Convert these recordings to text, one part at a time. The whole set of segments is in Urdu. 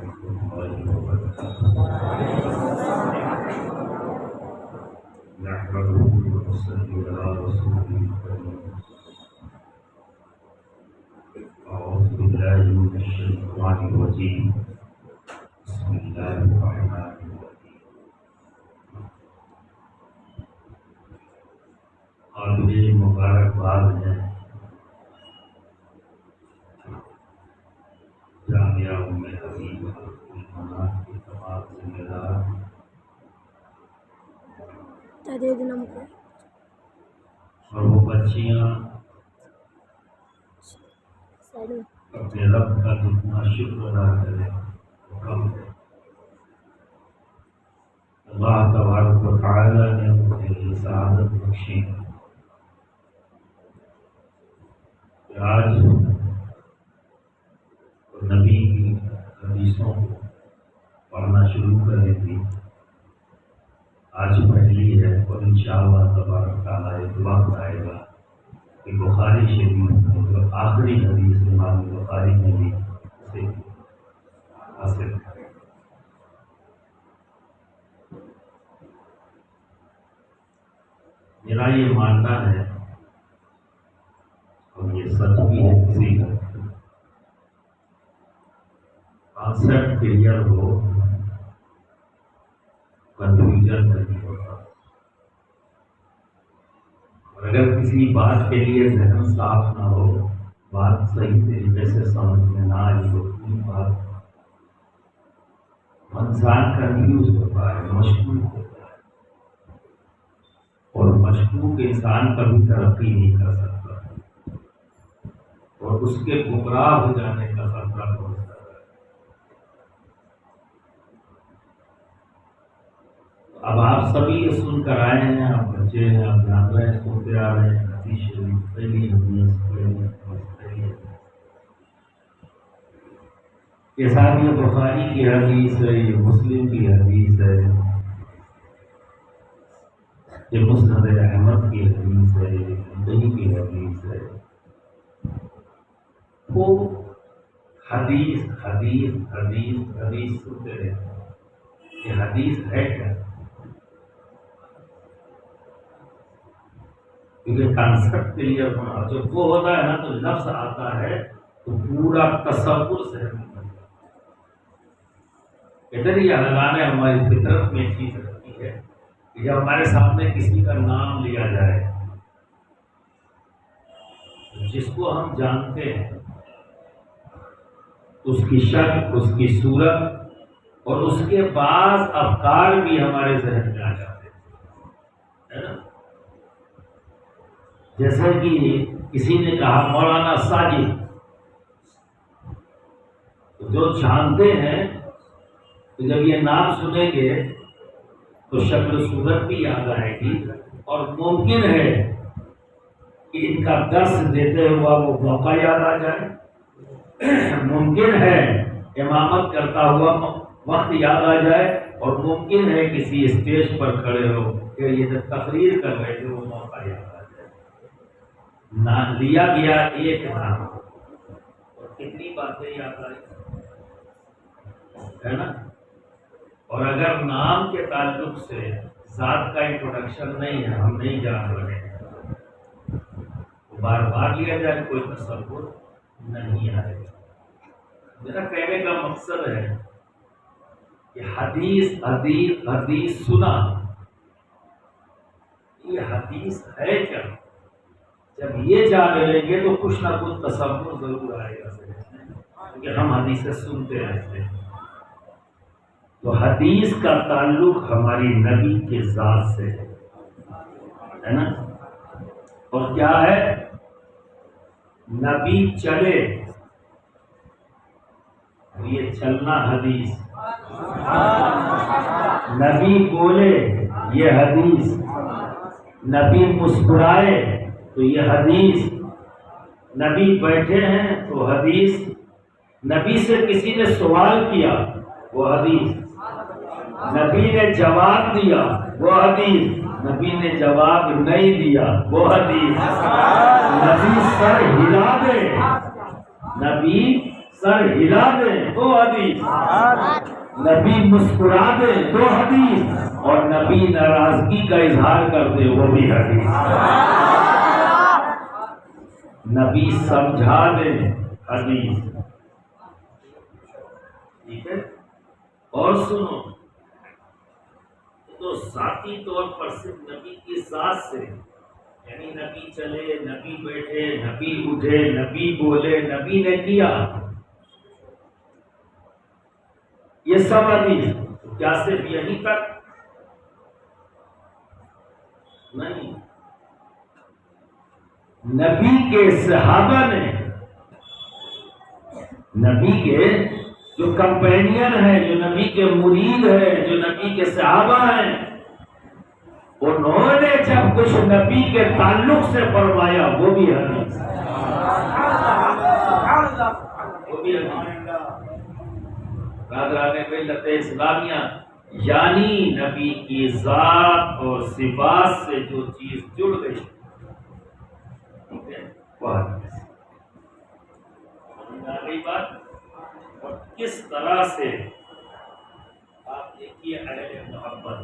الله وبركاته. نحمده ونصلي على رسوله الكريم. أعوذ بالله من الشيطان الرجيم. بسم الله الرحمن الرحيم. قابل مبارکباد ہے جامعہ ام حبیبہ المنات کے تمام ذمہ دار اور وہ بچیاں اپنے رب کا جتنا شکر ادا کرے وہ کم ہے. اللہ تبارک و تعالی نے مجھے سعادت بخشی کہ آج نبی کی حدیثوں کو پڑھنا شروع کریں گی. آج پہلی ہے اور انشاءاللہ تبارک تعالیٰ ایک وقت آئے گا کہ بخاری شریف میں جو آخری حدیث امام بخاری نے بھی اسے حاصل کرے. میرا یہ ماننا ہے اور یہ سچ بھی ہے کسی کا کانسیپٹ کلیئر ہو کنفیوژن نہیں ہوتا. اور اگر کسی بات کے لیے ذہن صاف نہ ہو بات صحیح طریقے سے سمجھ میں نہ آئی تو بات انسان کنفیوز ہوتا ہے مشکوک ہوتا ہے اور مشکوک انسان کبھی ترقی نہیں کر سکتا اور اس کے گمراہ ہو جانے کا خطرہ بہت زیادہ ہے. اب آپ سبھی یہ سن کر آئے ہیں, آپ بچے ہیں, آپ جان رہے ہیں, سنتے آ رہے ہیں حدیث شریف پہلی حدیث یہ ساتھ یہ بخاری کی حدیث ہے, یہ مسلم کی حدیث ہے, یہ مسند احمد کی حدیث ہے, یہ بخاری کی حدیث ہے. وہ حدیث حدیث حدیث حدیث سنتے رہے. یہ حدیث ہے کیا؟ کیونکہ کانسیپٹ کلیئر ہونا جب وہ ہوتا ہے نا تو لفظ آتا ہے تو پورا تصور سے ادھر یہ لگانے ہماری فطرت میں چیز رکھتی ہے کہ جب ہمارے سامنے کسی کا نام لیا جائے جس کو ہم جانتے ہیں اس کی شکل, اس کی صورت اور اس کے بعض افکار بھی ہمارے ذہن میں آ جاتے ہیں, ہے نا. جیسے کہ کسی نے کہا مولانا ساجد, جو جانتے ہیں تو جب یہ نام سنیں گے تو شکل صورت بھی یاد آئے گی اور ممکن ہے کہ ان کا درس دیتے ہوا وہ موقع یاد آ جائے, ممکن ہے امامت کرتا ہوا وقت یاد آ جائے اور ممکن ہے کسی اسٹیج پر کھڑے ہو کہ یہ جب تقریر کر رہے تھے وہ موقع یاد آ جائے. نہ لیا گیا ایک نام اور کتنی باتیں یاد آئی, ہے نا. اور اگر نام کے تعلق سے ذات کا انٹروڈکشن نہیں ہے, ہم نہیں جان رہے ہیں, بار بار لیا جائے کوئی تصور نہیں آئے گا. میرا کہنے کا مقصد ہے کہ حدیث حدیث حدیث سنا, یہ حدیث ہے کیا؟ جب یہ جان لیں گے تو کچھ نہ کچھ تصور ضرور آئے گا, کیونکہ ہم حدیثیں سنتے رہتے ہیں. تو حدیث کا تعلق ہماری نبی کے ذات سے ہے نا. اور کیا ہے؟ نبی چلے یہ چلنا حدیث, نبی بولے یہ حدیث, نبی مسکرائے تو یہ حدیث, نبی بیٹھے ہیں تو حدیث, نبی سے کسی نے سوال کیا وہ حدیث, نبی نے جواب دیا وہ حدیث, نبی نے جواب نہیں دیا وہ حدیث, نبی سر ہلا دے, نبی سر ہلا دیں 2 حدیث، نبی مسکرا دے 2 حدیث، اور نبی ناراضگی کا اظہار کر دے وہ بھی حدیث، نبی سمجھا دے حدیث، ٹھیک ہے۔ اور سنو، تو ذاتی طور پر صرف نبی کی ذات سے، یعنی نبی چلے، نبی بیٹھے، نبی اٹھے، نبی بولے، نبی نے کیا، یہ سب حدیث، کیا صرف یہی تک؟ نہیں، نبی کے صحابہ نے، نبی کے جو کمپینین ہیں، جو نبی کے مرید ہیں، جو نبی کے صحابہ ہیں، انہوں نے جب کچھ نبی کے تعلق سے فرمایا وہ بھی حدیث، وہ بھی حدیث۔ رانے میں لت اسلامیہ، یعنی نبی کی ذات اور صفات سے جو چیز جڑ گئی، ٹھیک ہے، وہ حدیث۔ سمجھ آ گئی بات؟ اور کس طرح سے آپ دیکھیے اہل محبت،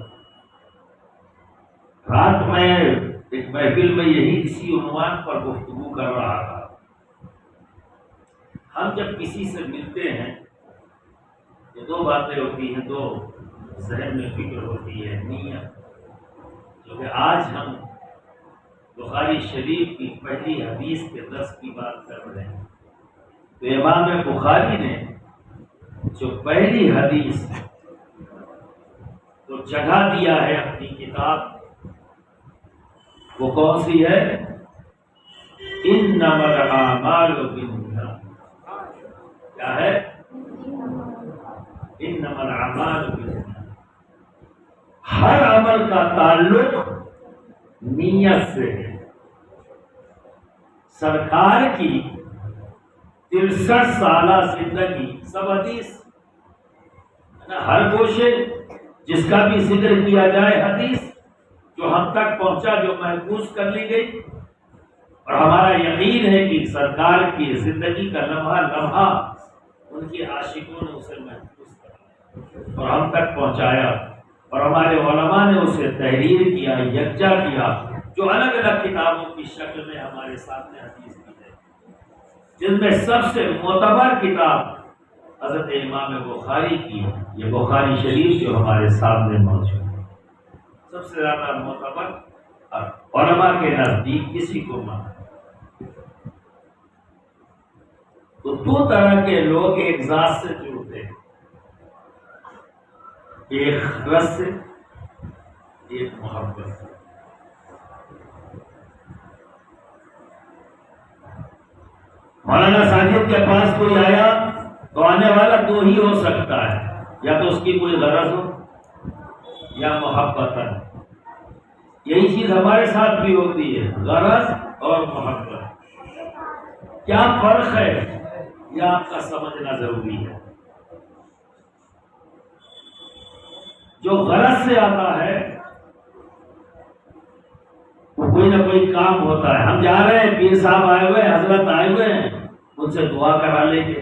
رات میں ایک محفل میں یہی اسی عنوان پر گفتگو کر رہا تھا۔ ہم جب کسی سے ملتے ہیں تو 2 باتیں ہوتی ہیں، 2 ذہن میں فکر ہوتی ہے، نیت، جو کہ آج ہم بخاری شریف کی پہلی حدیث کے درس کی بات کر رہے ہیں۔ تو امام بخاری نے جو پہلی حدیث تو جگہ دیا ہے اپنی کتاب، وہ کون سی ہے؟ انما الاعمال بالنیات۔ کیا ہے؟ انما الاعمال بالنیات۔ ہر عمل کا تعلق نیت سے ہے۔ سرکار کی 63 سالہ زندگی سب حدیث، ہر گوشے جس کا بھی ذکر کیا جائے حدیث، جو ہم تک پہنچا، جو محفوظ کر لی گئی، اور ہمارا یقین ہے کہ سرکار کی زندگی کا لمحہ لمحہ ان کے عاشقوں نے اسے محفوظ کر اور ہم تک پہنچایا، اور ہمارے علماء نے اسے تحریر کیا، یکجا کیا، جو الگ الگ کتابوں کی شکل میں ہمارے سامنے حدیث کی ہے، جن میں سب سے معتبر کتاب حضرت امام بخاری کی، یہ بخاری شریف جو ہمارے سامنے موجود ہے، سب سے زیادہ معتبر، علماء کے نزدیک کسی کو مانا۔ تو 2 طرح کے لوگ ایک ذات سے جڑتے ہیں، ایک غرض سے، ایک محبت سے۔ مولانا ساجد کے پاس کوئی آیا تو آنے والا 2 ہی ہو سکتا ہے، یا تو اس کی کوئی غرض ہو یا محبت ہے۔ یہی چیز ہمارے ساتھ بھی ہوتی ہے، غرض اور محبت۔ کیا فرق ہے یہ آپ کا سمجھنا ضروری ہے۔ جو غرض سے آتا ہے وہ کوئی نہ کوئی کام ہوتا ہے، ہم جا رہے ہیں، پیر صاحب آئے ہوئے ہیں، حضرت آئے ہوئے ہیں، ان سے دعا کرا لیں گے،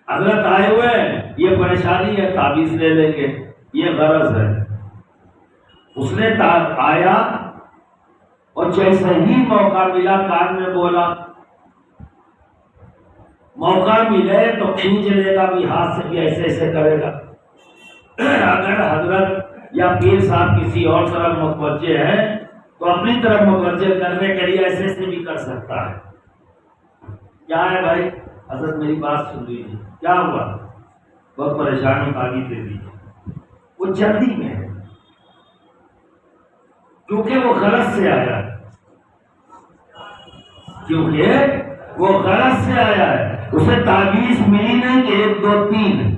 حضرت آئے ہوئے ہیں، یہ پریشانی ہے، تعویذ لے لیں گے، یہ غرض ہے۔ اس نے آیا اور جیسے ہی موقع ملا کان میں بولا، موقع ملے تو کھینچ لے گا بھی، ہاتھ سے بھی ایسے ایسے کرے گا۔ اگر حضرت یا پیر صاحب کسی اور طرف متوجہ ہے تو اپنی طرف متوجہ کرنے کے لیے ایسے ایسے بھی کر سکتا ہے۔ کیا ہے بھائی؟ حضرت میری بات سن لیجیے، کیا ہوا؟ بہت پریشانی آگی دے دیجیے، وہ جلدی میں ہے کیونکہ وہ غرض سے آیا ہے، کیونکہ وہ غرض سے آیا ہے، اسے تعویذ ملی نہیں کہ 1 2 3۔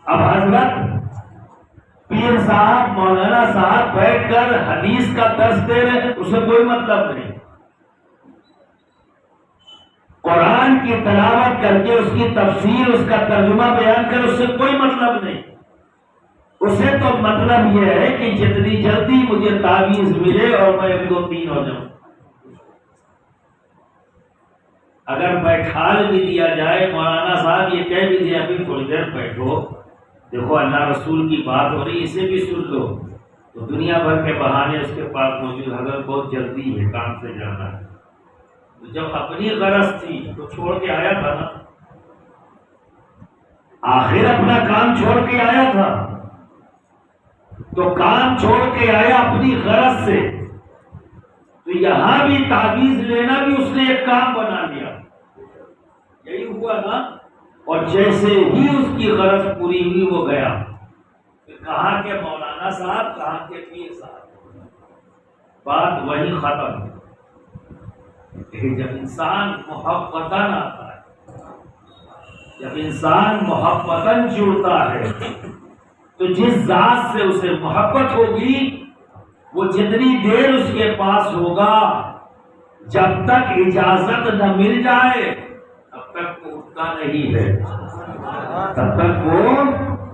اب حضرت پیر صاحب مولانا صاحب بیٹھ کر حدیث کا درس دے رہے، اسے کوئی مطلب نہیں۔ قرآن کی تلاوت کر کے اس کی تفسیر، اس کا ترجمہ بیان کر، اس سے کوئی مطلب نہیں۔ اسے تو مطلب یہ ہے کہ جتنی جلدی مجھے تعویذ ملے اور میں 1 2 3 ہو جاؤں۔ اگر بیٹھال بھی دیا جائے، مولانا صاحب یہ کہہ بھی دیا ابھی تھوڑی دیر بیٹھو، دیکھو اللہ رسول کی بات ہو رہی، اسے بھی سن لو، تو دنیا بھر کے بہانے اس کے پاس موجود، حضرت بہت جلدی ہے، کام سے جانا ہے۔ تو جب اپنی غرض تھی تو چھوڑ کے آیا تھا نا، آخر اپنا کام چھوڑ کے آیا تھا، تو کام چھوڑ کے آیا اپنی غرض سے، تو یہاں بھی تعویذ لینا بھی اس نے ایک کام بنا لیا، یہی ہوا نا۔ اور جیسے ہی اس کی غرض پوری ہوئی وہ گیا، کہا کہ مولانا صاحب، کہا کہ پیر صاحب، بات وہی ختم۔ لیکن جب انسان محبتاً آتا ہے، جب انسان محبتاً جڑتا ہے، تو جس ذات سے اسے محبت ہوگی، وہ جتنی دیر اس کے پاس ہوگا، جب تک اجازت نہ مل جائے تب تک وہ اٹھتا نہیں ہے، تب تک وہ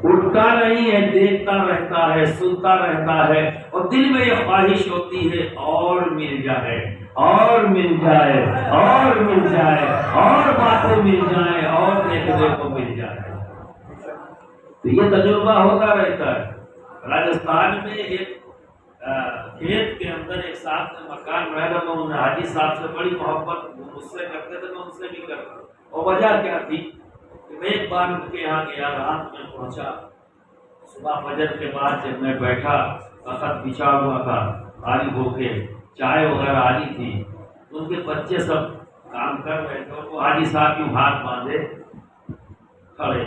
اٹھتا نہیں ہے، دیکھتا رہتا ہے، سنتا رہتا ہے، اور دل میں یہ خواہش ہوتی ہے اور مل جائے، اور مل جائے، اور مل جائے، اور باتیں مل جائیں، اور دیکھنے کو مل جائے۔ تو یہ تجربہ ہوتا رہتا ہے۔ راجستھان میں ایک کھیت کے اندر ایک ساتھ میں مکان رہا تھا، انہوں نے حاجی صاحب سے بڑی محبت مجھ سے کرتے تھے، میں ان سے بھی کرتا، اور وجہ کیا تھی کہ میں ایک بار ان کے یہاں گیا، رات میں پہنچا، صبح فجر کے بعد جب میں بیٹھا، تخت بچھا ہوا تھا، فارغ ہو کے چائے وغیرہ آنی تھی، ان کے بچے سب کام کر رہے تھے، اور وہ حاجی صاحب کیوں ہاتھ باندھے کھڑے۔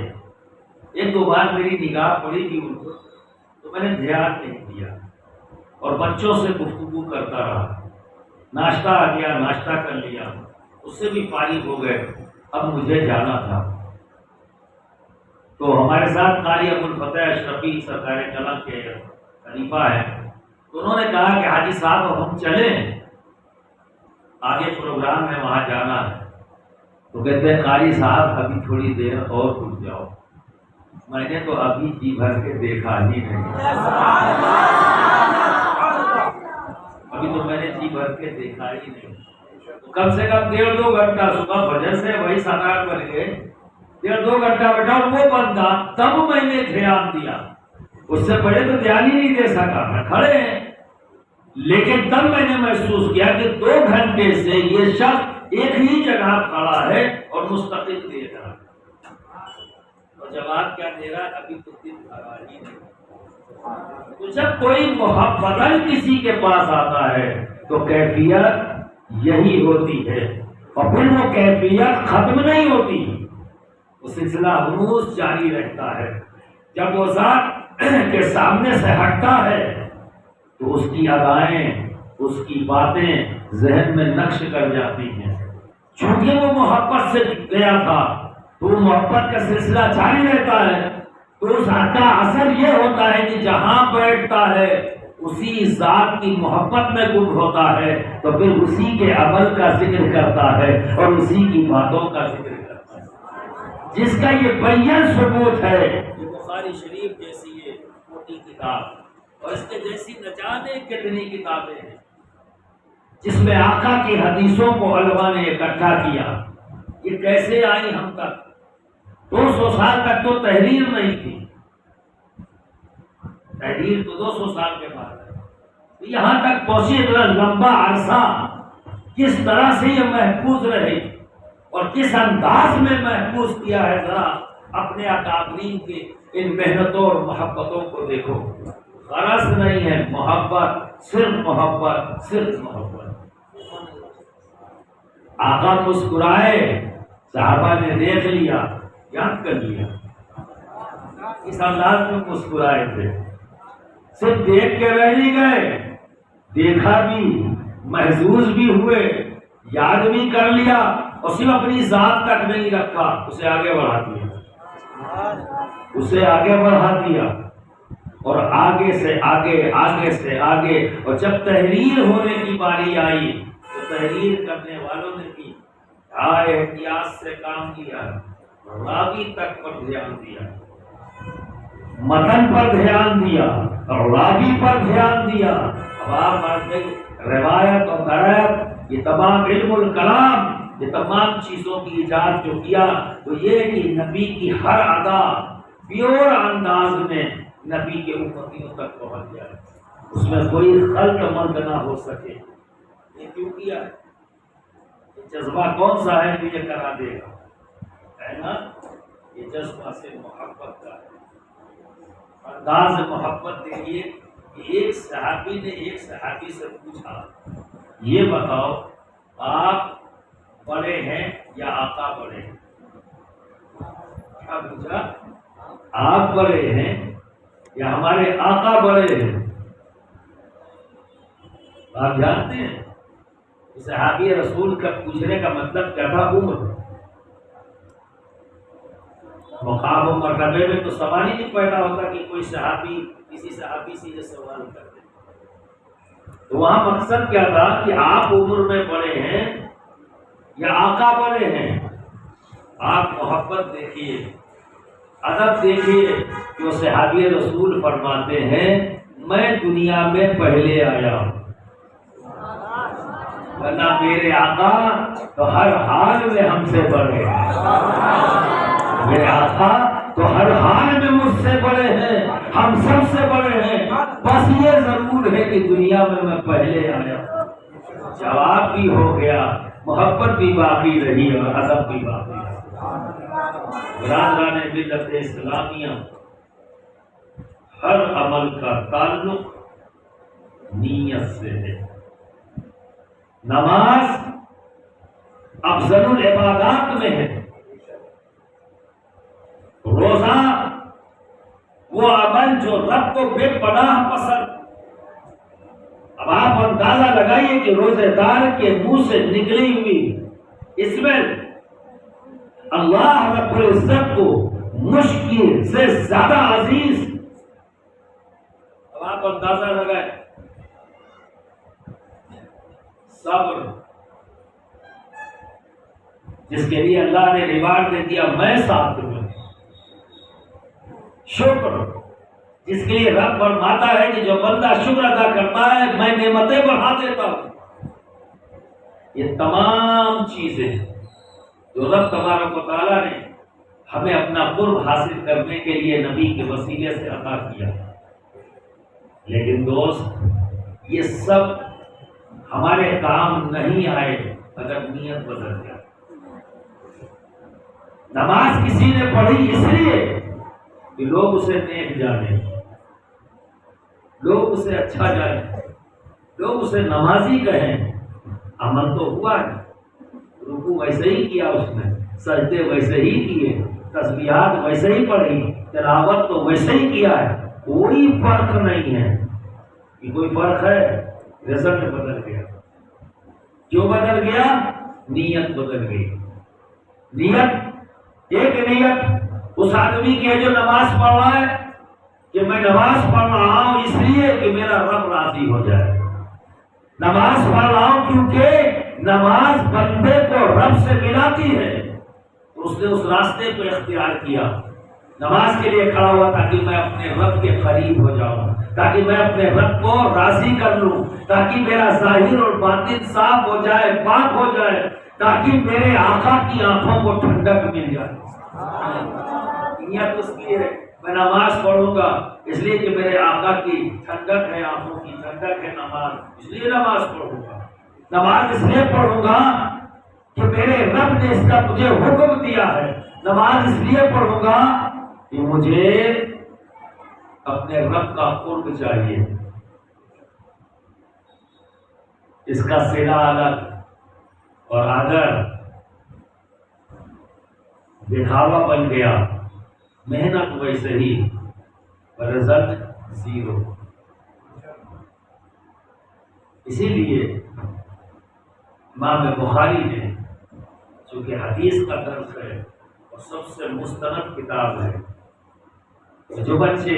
ایک دو بار میری نگاہ پڑی تھی ان کو، تو میں نے دھیان نہیں دیا، اور بچوں سے گفتگو کرتا رہا۔ ناشتہ آ گیا، ناشتہ کر لیا، اس سے بھی فارغ ہو گئے، اب مجھے جانا تھا۔ تو ہمارے ساتھ قاری ابوالفتح اشرفی سرکار کلام کے خلیفہ ہیں، تو انہوں نے کہا کہ حاجی صاحب اب ہم چلیں، آگے پروگرام ہے، وہاں جانا ہے۔ تو کہتے ہیں قاری صاحب ابھی تھوڑی دیر اور رک جاؤ۔ میں نے تو ابھی جی بھر کے دیکھا ہی نہیں، ابھی تو میں نے جی بھر کے دیکھا ہی نہیں، کم سے کم 1.5-2 گھنٹہ صبح فجر سے وہی 7-8 بج گئے، 1.5-2 گھنٹہ بیٹھا، اور وہ بندہ تب میں نے دھیان دیا، اس سے پہلے تو دھیان ہی نہیں دے سکا، میں کھڑے ہیں، لیکن تب میں نے محسوس کیا کہ 2 گھنٹے سے یہ شخص ایک ہی جگہ کھڑا ہے اور مستقل دیکھ رہا ہے، اور جواب کیا دے رہا ہے، ابھی تو دن بھرا ہی نہیں۔ تو جب کوئی محبتاً کسی کے پاس آتا ہے تو کیفیت یہی ہوتی ہے، اور پھر وہ کیفیت ختم نہیں ہوتی، وہ سلسلہ ہنوز جاری رہتا ہے۔ جب وہ ذات کے سامنے سے ہٹتا ہے تو اس کی ادائیں، اس کی باتیں ذہن میں نقش کر جاتی ہیں، چونکہ وہ محبت سے گیا تھا تو وہ محبت کا سلسلہ جاری رہتا ہے، تو اس کا اثر یہ ہوتا ہے کہ جہاں بیٹھتا ہے اسی ذات کی محبت میں گم ہوتا ہے، تو پھر اسی کے عمل کا ذکر کرتا ہے اور اسی کی باتوں کا ذکر کرتا ہے، جس کا یہ بیان ثبوت ہے۔ یہ بخاری شریف جیسی یہ موٹی کتاب، اور اس کے جیسی نہ جانے کتنی کتابیں ہیں جس میں آقا کی حدیثوں کو علماء نے اکٹھا کیا، یہ کیسے آئی ہم تک؟ 200 سال تک تو تحریر نہیں تھی، تحریر تو 200 سال کے بعد ہے، یہاں تک پہنچی، اتنا لمبا عرصہ کس طرح سے یہ محفوظ رہے اور کس انداز میں محفوظ کیا ہے، ذرا اپنے اکابرین کے ان محنتوں اور محبتوں کو دیکھو۔ غرض نہیں ہے، محبت، صرف محبت، صرف محبت۔ آقا مسکرائے، صحابہ نے دیکھ لیا، یاد کر لیا، اس انداز میں مسکرائے تھے، صرف دیکھ کے رہ نہیں گئے، دیکھا بھی، محظوظ بھی ہوئے، یاد بھی کر لیا، اور صرف اپنی ذات تک نہیں رکھا، اسے آگے بڑھا دیا، اسے آگے بڑھا دیا، اور آگے سے آگے، آگے سے آگے، اور جب تحریر ہونے کی باری آئی تو تحریر کرنے والوں نے بھی احتیاط سے کام کیا، راوی تک پر دھیان دیا، متن پر دھیان دیا، راوی پر دھیان دیا۔ اب آپ روایت اور درایت، یہ تمام علم الکلام یہ تمام چیزوں کی ایجاد جو کیا وہ یہ ہے کہ نبی کی ہر ادا پیور انداز میں نبی کے امتیوں تک پہنچ جائے، اس میں کوئی خلط مند نہ ہو سکے۔ یہ کیوں کیا ہے؟ یہ جذبہ کون سا ہے جو یہ کرا دے گا؟ ہے نا، یہ جذبہ سے محبت کا ہے۔ انداز محبت دیکھیے کہ ایک صحابی نے ایک صحابی سے پوچھا، یہ بتاؤ آپ بڑے ہیں یا آقا بڑے ہیں؟ کیا پوچھا؟ آپ بڑے ہیں یا ہمارے آقا بڑے ہیں؟ آپ جانتے ہیں صحابی رسول کا پوچھنے کا مطلب کیا تھا؟ عمر، مقام و مرتبے میں تو سوال ہی نہیں پیدا ہوتا کہ کوئی صحابی کسی صحابی سے یہ سوال کرتے۔ تو وہاں مقصد کیا تھا کہ آپ عمر میں بڑے ہیں یا آقا بڑے ہیں؟ آپ محبت دیکھیے، ادب دیکھیے کہ وہ صحابی رسول فرماتے ہیں میں دنیا میں پہلے آیا ہوں، ورنہ میرے آقا تو ہر حال میں ہم سے بڑے ہیں، میرے آقا تو ہر حال میں مجھ سے بڑے ہیں، ہم سب سے بڑے ہیں، بس یہ ضرور ہے کہ دنیا میں پہلے آیا۔ جواب بھی ہو گیا، محبت بھی باقی رہی اور ادب بھی باقی رہا۔ برادران ملت اسلامیہ، ہر عمل کا تعلق نیت سے ہے۔ نماز افضل العبادات میں ہے، روزہ وہ عمل جو رب کو بے پناہ پسند۔ اب آپ اندازہ لگائیے کہ روزے دار کے منہ سے نکلی ہوئی اس میں اللہ رب العزت کو مشکل سے زیادہ عزیز۔ اب آپ اندازہ لگائیں، صبر جس کے لیے اللہ نے ریوارڈ دے دیا میں ساتھ دوں، شکر جس کے لیے رب فرماتا ہے کہ جو بندہ شکر ادا کرتا ہے میں نعمتیں بڑھا دیتا ہوں۔ یہ تمام چیزیں جو رب تبارک و تعالیٰ نے ہمیں اپنا قرب حاصل کرنے کے لیے نبی کے وسیلے سے عطا کیا، لیکن دوست یہ سب ہمارے کام نہیں آئے اگر نیت بدل جائے۔ نماز کسی نے پڑھی اس لیے کہ لوگ اسے نیک جانے، لوگ اسے اچھا جانے، لوگ اسے نمازی کہیں، عمل تو ہوا ہے، رکوع ویسے ہی کیا اس نے، سجدے ویسے ہی کیے، تسبیحات ویسے ہی پڑھی، تلاوت تو ویسے ہی کیا ہے، کوئی فرق نہیں ہے۔ کہ کوئی فرق ہے؟ رزلٹ بدل گیا۔ کیوں بدل گیا؟ نیت بدل گئی۔ نیت ایک نیت اس آدمی کی ہے جو نماز پڑھ رہا ہے کہ میں نماز پڑھ رہا ہوں اس لیے کہ میرا رب راضی ہو جائے، نماز پڑھ رہا ہوں کیونکہ نماز بندے کو رب سے ملاتی ہے، اس نے اس راستے کو اختیار کیا، نماز کے لیے کھڑا ہوا تاکہ میں اپنے رب کے قریب ہو جاؤں، تاکہ میں اپنے رب کو راضی کر لوں، تاکہ میرا ظاہر اور باطن صاف ہو جائے، پاک ہو جائے، تاکہ میرے آقا کی آنکھوں کو ٹھنڈک مل جائے۔ نیت اس کی ہے میں نماز پڑھوں گا اس لیے کہ میرے آقا کی ٹھنڈک ہے، آنکھوں کی ٹھنڈک ہے نماز، اس لیے نماز پڑھوں گا۔ نماز اس لیے پڑھوں گا کہ میرے رب نے اس کا مجھے حکم دیا ہے، نماز اس لیے پڑھوں گا کہ مجھے اپنے رب کا قرب چاہیے، اس کا صلہ الگ، اور اگر دکھاوا بن گیا محنت ویسے ہی رزلٹ زیرو۔ اسی لیے امام بخاری نے چونکہ حدیث کا درس ہے اور سب سے مستند کتاب ہے، جو بچے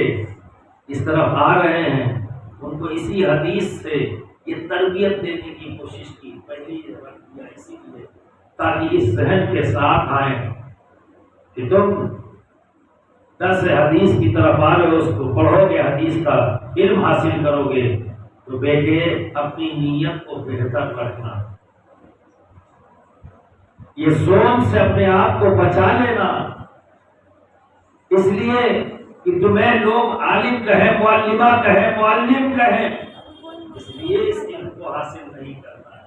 اس طرف آ رہے ہیں ان کو اسی حدیث سے یہ تربیت دینے کی کوشش کی، پہلی دفعہ اسی لیے تاکہ اس ذہن کے ساتھ آئیں کہ تم درس حدیث کی طرف آ رہے ہو، اس کو پڑھو گے، حدیث کا علم حاصل کرو گے تو بیٹے اپنی نیت کو بہتر رکھنا، یہ زوم سے اپنے آپ کو بچا لینا، اس لیے کہ تمہیں لوگ عالم کہیں، معلمہ کہیں، معلم کہیں، اس لیے اس علم کو حاصل نہیں کرنا ہے۔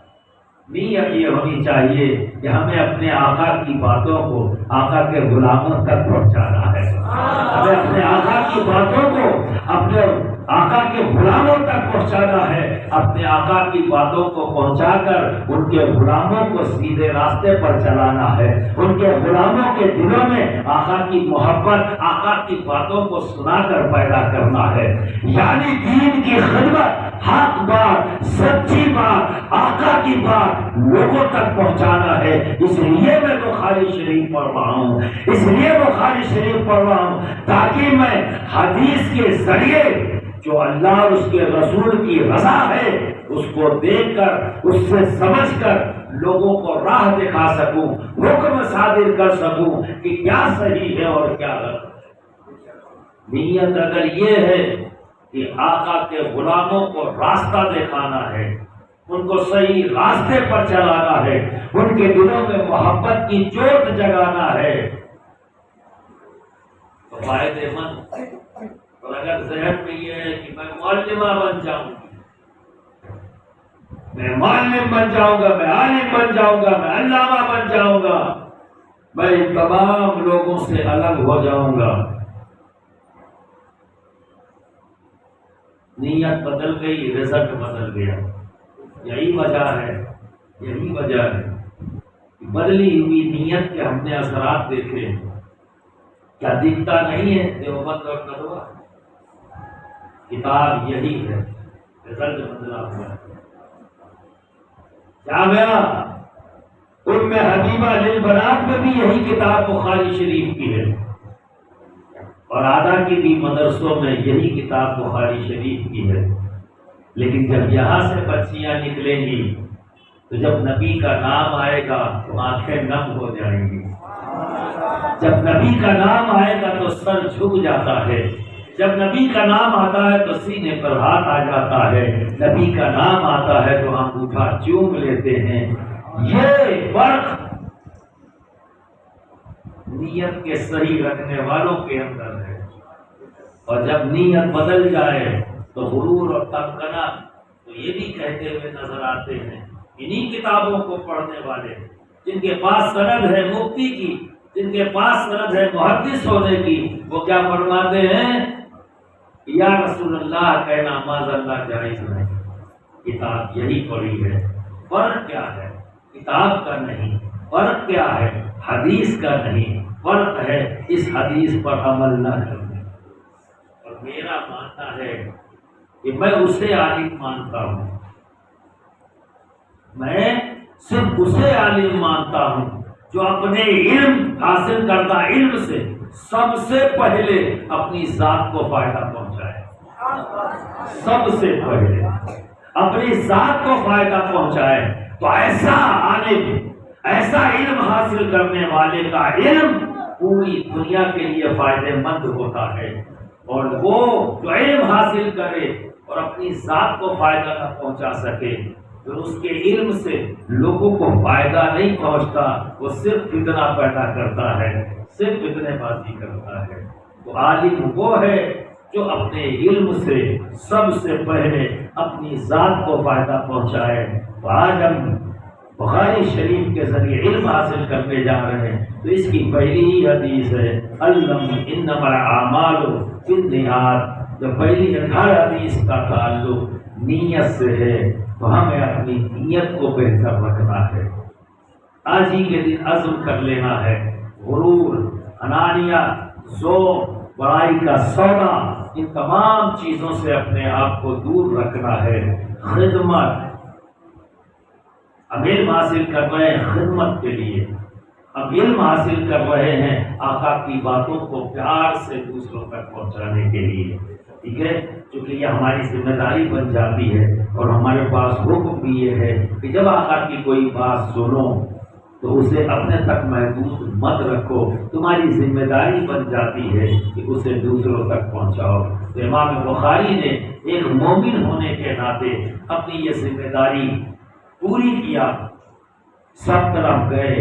نیت یہ ہونی چاہیے کہ ہمیں اپنے آقا کی باتوں کو آقا کے غلاموں تک پہنچانا ہے، ہمیں اپنے آقا کی باتوں کو اپنے آقا کے غلاموں تک پہنچانا ہے، اپنے آقا کی باتوں کو پہنچا کر ان کے غلاموں کو سیدھے راستے پر چلانا ہے، ان کے غلاموں کے دلوں میں آقا کی محبت، آقا کی باتوں کو سنا کر پیدا کرنا ہے، یعنی دین کی خدمت، حق بات، سچی بات، آقا کی بات لوگوں تک پہنچانا ہے۔ اس لیے میں بخاری شریف پڑھ رہا ہوں، اس لیے بخاری شریف پڑھ رہا ہوں تاکہ میں حدیث کے ذریعے جو اللہ اور اس کے رسول کی رضا ہے اس کو دیکھ کر، اس سے سمجھ کر لوگوں کو راہ دکھا سکوں، حکم صادر کر سکوں کہ کیا صحیح ہے اور کیا غلط۔ نیت اگر یہ ہے کہ آقا کے غلاموں کو راستہ دکھانا ہے، ان کو صحیح راستے پر چلانا ہے، ان کے دلوں میں محبت کی جوت جگانا ہے تو فائدے مند۔ اور اگر ذہن میں یہ ہے کہ میں معلمہ بن جاؤں گا، میں معلم بن جاؤں گا، میں عالم بن جاؤں گا، میں علامہ بن جاؤں گا، میں تمام لوگوں سے الگ ہو جاؤں گا، نیت بدل گئی، رزلٹ بدل گیا۔ یہی وجہ ہے، یہی وجہ ہے بدلی ہوئی نیت کے ہم نے اثرات دیکھے۔ کیا دکھتا نہیں ہے دیوبند اور ندوہ؟ کتاب یہی ہے، رزلٹ بدلا ہوا ہے۔ جامعہ ام حبیبہ للبنات میں بھی یہی کتاب بخاری شریف کی ہے، اور آدھا کی بھی مدرسوں میں یہی کتاب بخاری شریف کی ہے۔ لیکن جب یہاں سے بچیاں نکلیں گی تو جب نبی کا نام آئے گا تو آنکھیں نم ہو جائیں گی، جب نبی کا نام آئے گا تو سر جھک جاتا ہے، جب نبی کا نام آتا ہے تو سینے پر ہاتھ آ جاتا ہے، نبی کا نام آتا ہے تو انگوٹھا چوم لیتے ہیں۔ یہ فرق نیت کے صحیح رکھنے والوں کے اندر ہے، اور جب نیت بدل جائے تو غرور اور تمکنا تو یہ بھی کہتے ہوئے نظر آتے ہیں، انہی کتابوں کو پڑھنے والے جن کے پاس سند ہے مفتی کی، جن کے پاس سند ہے محدث ہونے کی، وہ کیا فرماتے ہیں؟ یا رسول اللہ کہنا معاذ اللہ جائز نہیں، کتاب یہی پڑھی ہے۔ فرق کیا ہے؟ کتاب کا نہیں، فرق کیا ہے؟ حدیث کا نہیں، فرق ہے اس حدیث پر عمل نہ کرنے۔ اور میرا ماننا ہے کہ میں اسے عالم مانتا ہوں، میں صرف اسے عالم مانتا ہوں جو اپنے علم حاصل کردہ علم سے سب سے پہلے اپنی ذات کو فائدہ پہنچائے، سب سے پہلے اپنی ذات کو فائدہ پہنچائے۔ تو ایسا عالم، ایسا علم حاصل کرنے والے کا علم پوری دنیا کے لیے فائدے مند ہوتا ہے، اور وہ جو علم حاصل کرے اور اپنی ذات کو فائدہ نہ پہنچا سکے پھر اس کے علم سے لوگوں کو فائدہ نہیں پہنچتا، وہ صرف فتنہ پیدا کرتا ہے، صرف فتنے بازی کرتا ہے۔ تو عالم وہ ہے جو اپنے علم سے سب سے پہلے اپنی ذات کو فائدہ پہنچائے۔ تو آج ہم بخاری شریف کے ذریعے علم حاصل کرنے جا رہے ہیں، تو اس کی پہلی ہی حدیث ہے انما الاعمال بالنیات۔ جو پہلی 18 حدیث کا تعلق نیت سے ہے، تو ہمیں اپنی نیت کو بہتر رکھنا ہے۔ آج ہی کے دن عزم کر لینا ہے، غرور، انانیہ، ذوق، بڑائی کا سودا، ان تمام چیزوں سے اپنے آپ کو دور رکھنا ہے۔ خدمت، ہم علم حاصل کر رہے ہیں خدمت کے لیے، ہم علم حاصل کر رہے ہیں آقا کی باتوں کو پیار سے دوسروں تک پہنچانے کے لیے، ٹھیک ہے؟ چونکہ یہ ہماری ذمہ داری بن جاتی ہے، اور ہمارے پاس حکم بھی یہ ہے کہ جب آقا کی کوئی بات سنو تو اسے اپنے تک محدود مت رکھو، تمہاری ذمہ داری بن جاتی ہے کہ اسے دوسروں تک پہنچاؤ۔ تو امام بخاری نے ایک مومن ہونے کے ناطے اپنی یہ ذمہ داری پوری کیا، سب طرف گئے،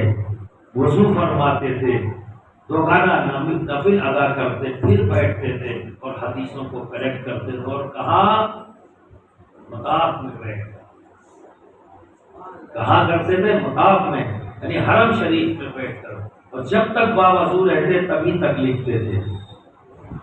وضو فرماتے تھے، دوبارہ نفل ادا کرتے، پھر بیٹھتے تھے اور حدیثوں کو کریکٹ کرتے تھے، اور کہاں مطاف میں بیٹھ کر کہاں کرتے تھے، مطاف میں یعنی حرم شریف میں بیٹھ کر، اور جب تک باوضو رہتے تبھی تک لکھتے تھے،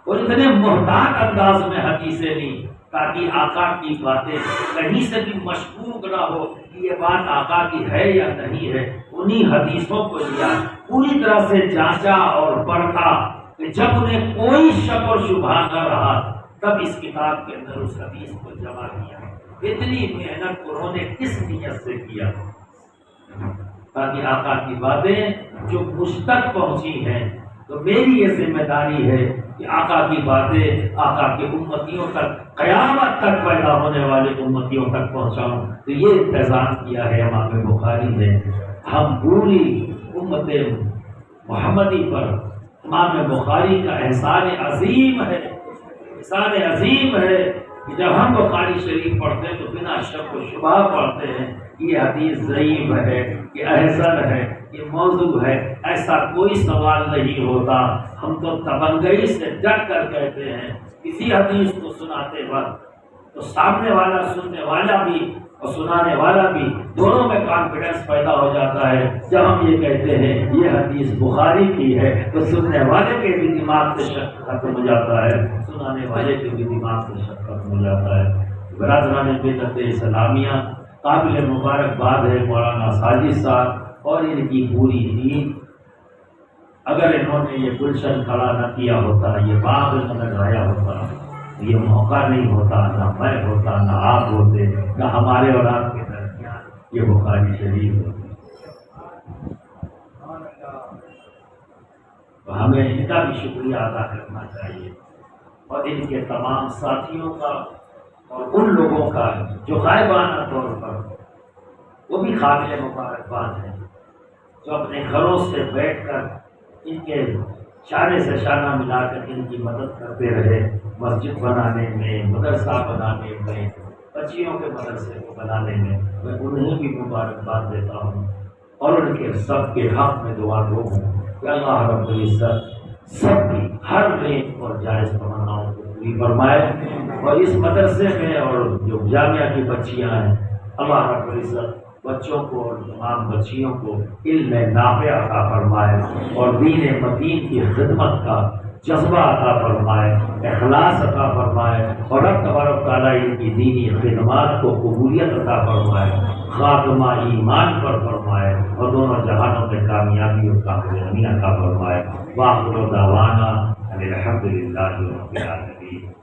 اور اتنے محتاط انداز میں حدیثیں لی تاکہ آقا کی باتیں کہیں سے بھی مشکوک نہ ہو کہ یہ بات آقا کی ہے یا نہیں ہے۔ انہی حدیثوں کو لیا، پوری طرح سے جانچا اور پرکھا کہ جب انہیں کوئی شک اور شبہ نہ رہا تب اس کتاب کے اندر اس حدیث کو جمع کیا۔ اتنی محنت انہوں نے کس نیت سے کیا؟ تاکہ آقا کی باتیں جو مجھ تک پہنچی ہیں، تو میری یہ ذمہ داری ہے کہ آقا کی باتیں آقا کے امتیوں تک، قیامت تک پیدا ہونے والے امتیوں تک پہنچاؤں۔ تو یہ انتظام کیا ہے امام بخاری نے۔ ہم پوری امت محمدی پر امام بخاری کا احسان عظیم ہے، احسان عظیم ہے کہ جب ہم بخاری شریف پڑھتے ہیں تو بنا شک و شبہ پڑھتے ہیں یہ حدیث ضعیف ہے، یہ احسن ہے، یہ موضوع ہے، ایسا کوئی سوال نہیں ہوتا۔ ہم تو تبنگئی سے ڈٹ کر کہتے ہیں کسی حدیث کو سناتے وقت تو سامنے والا، سننے والا بھی اور سنانے والا بھی، دونوں میں کانفیڈنس پیدا ہو جاتا ہے۔ جب ہم یہ کہتے ہیں یہ حدیث بخاری کی ہے تو سننے والے کے بھی دماغ سے شک ختم ہو جاتا ہے، سنانے والے کے بھی دماغ سے شک ختم ہو جاتا ہے۔ برادران بدعت اسلامیہ، قابل مبارکباد ہے مولانا ساجد صاحب اور ان کی پوری ٹیم۔ اگر انہوں نے یہ گلشن کھڑا نہ کیا ہوتا، یہ باغ نہ لگایا ہوتا، یہ موقع نہیں ہوتا، نہ میں ہوتا، نہ آپ ہوتے، نہ ہمارے اور آپ کے درمیان یہ بخاری شریف ہوتی۔ تو ہمیں ان کا بھی شکریہ ادا کرنا چاہیے، اور ان کے تمام ساتھیوں کا اور ان لوگوں کا جو غائبانہ طور پر وہ بھی قابل مبارکباد ہیں، جو اپنے گھروں سے بیٹھ کر ان کے شانے سے شانہ ملا کر ان کی مدد کرتے رہے، مسجد بنانے میں، مدرسہ بنانے میں، بچیوں کے مدرسے کو بنانے میں۔ میں انہیں بھی مبارکباد دیتا ہوں اور ان کے سب کے حق میں دعا گو ہوں کہ اللہ رب العزت سب کی ہر نیک اور جائز تمناؤں کو پوری فرمائے، اور اس مدرسے میں اور جو جامعہ کی بچیاں ہیں، اللہ رب العزت بچوں کو اور تمام بچیوں کو علم نافع عطا فرمائے اور دین متین کی خدمت کا جذبہ عطا فرمائے، اخلاص عطا فرمائے، اور رب تبارک تعالیٰ ان کی دینی خدمات کو قبولیت عطا فرمائے، خاتمہ ایمان پر فرمائے، اور دونوں جہانوں میں کامیابی اور کامیابی عطا فرمائے۔ وآخر دعوانا ان الحمد للہ رب العالمین۔